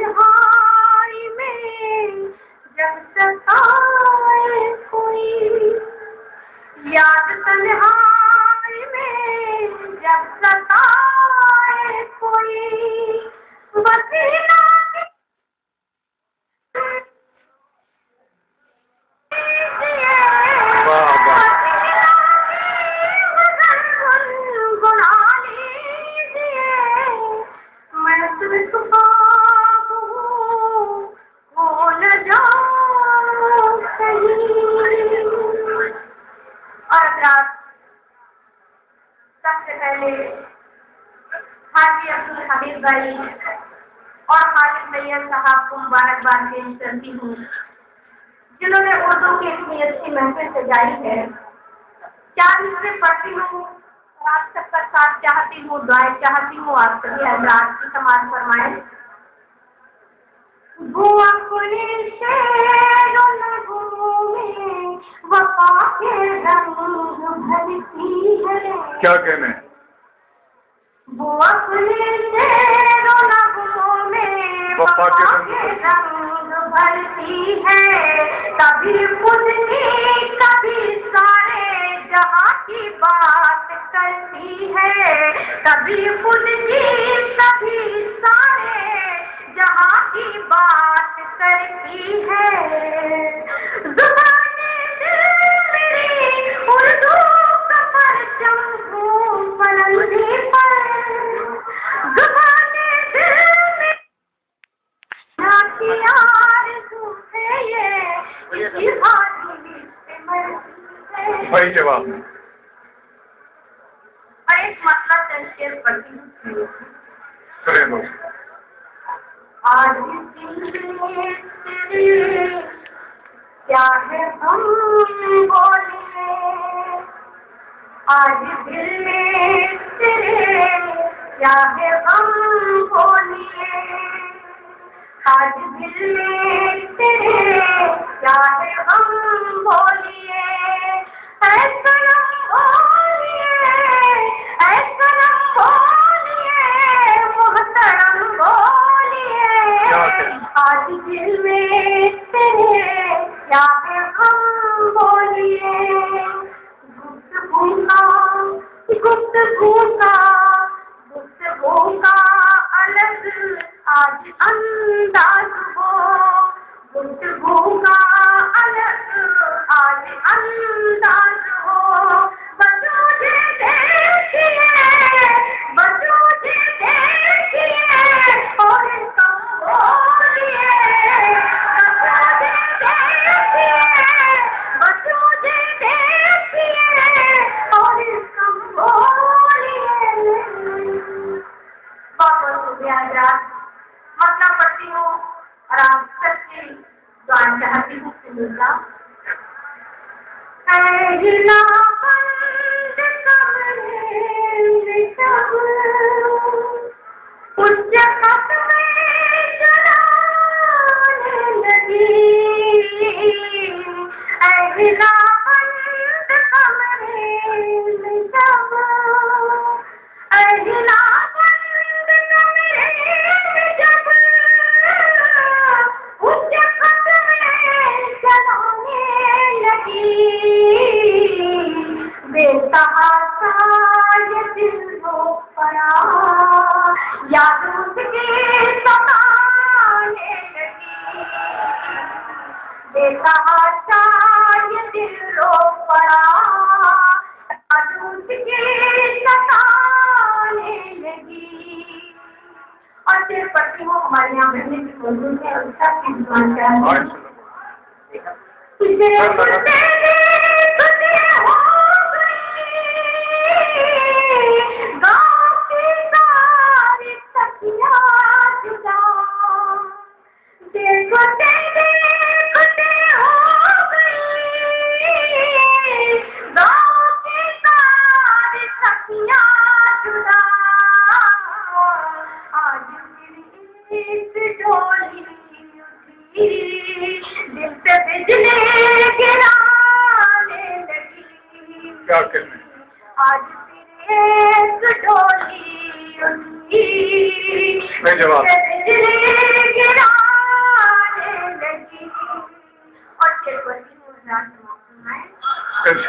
तन्हाई में जब सताए कोई, याद तन्हाई में जब सताए कोई, वसीला सबसे पहले हाजी अब्दुल हमीद भाई और खालिद मैयर साहब को मुबारकबाद देना चाहती हूँ, जिन्होंने उर्दू की इतनी अच्छी महफिल सजाई है। चार हिस्से पढ़ती हूँ, आप सबका साथ चाहती हूँ, दुआएं चाहती हूँ, आप सभी हजरात की समाज फरमाएं। वो अपने शेरों में वफा के रंग भरती है। क्या कहने? वो अपने शेरों में वफा के रंग भरती है। कभी खुद की कभी सारे जहां की बात करती है। कभी खुद की कभी सारे जहां की बात करती है। ज़ुबाने दिल मेरी उर्दू का परचम घूम पलंदी पर। ज़ुबाने दिल मेरी आरज़ू है ये, इसी हाथी से मरती है। भाई जवाब और एक मतलब तशकील करती हूँ। आज दिल में तेरे क्या है हम बोले, आज दिल में तेरे क्या है हम बोलिए, आज दिल में तेरे क्या है हम बोलिए। ऐसा बोलिए, ऐसा बोलिए, मोहतरम बोलिए, आज दिल में तेरे क्या है हम बोलिए। गुफ्तगू का अलग आज अंदाज हो, गुफ्तगू का अलग आज अंदाज हो। बच्चों से देखिए, बच्चों से देखिए और कम बोलिए, बच्चों से देखिए, बच्चों से देखिए और कम बोलिए। बहुत बहुत शुक्रिया हज़रात। मसला पढ़ती हूँ और आप सबकी दुआ चाहती हूँ। उस जगत में जलाने लगी, ऐला बंद कमरे में जब, ऐला बंद कमरे में जब, उस जगत में जलाने लगी। बेसहारा ये दिल रो पड़ा, याद उसकी सताने लगी। बेसहारा ये दिल रो पड़ा, याद उसकी सताने लगी। और फिर पति हो हमारे यहाँ बहने की मौजूद है, उसका की दुकान क्या है। दिल पे बिजली गिरा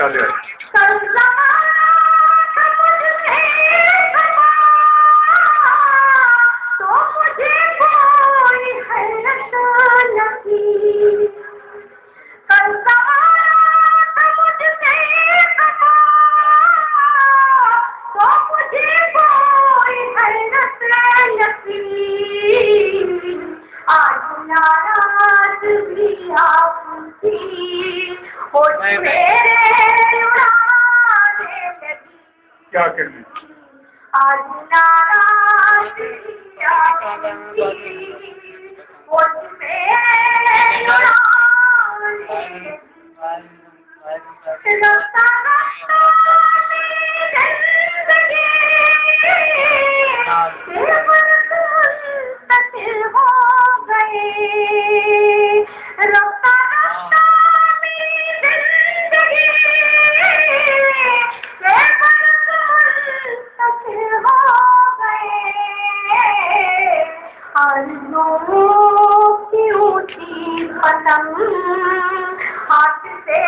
चलो कल ज़माना था मुझसे खफा, तो मुझे कोई हैरत न थी। कल ज़माना था मुझसे खफा, तो मुझे कोई हैरत न थी। आज नाराज़ भी आपकी होठ मेरे उड़ाने लगी। क्या करना? आज नाराज़ भी आपकी होठ मेरे उड़ाने लगी। रफ्ता रफ्ता मेरी ज़िंदगी मुंतशिर हो गए। रफ्ता रफ्ता मेरी ज़िंदगी मुंतशिर हो गए। आरज़ुओं की ऊँची पतंग हाथ से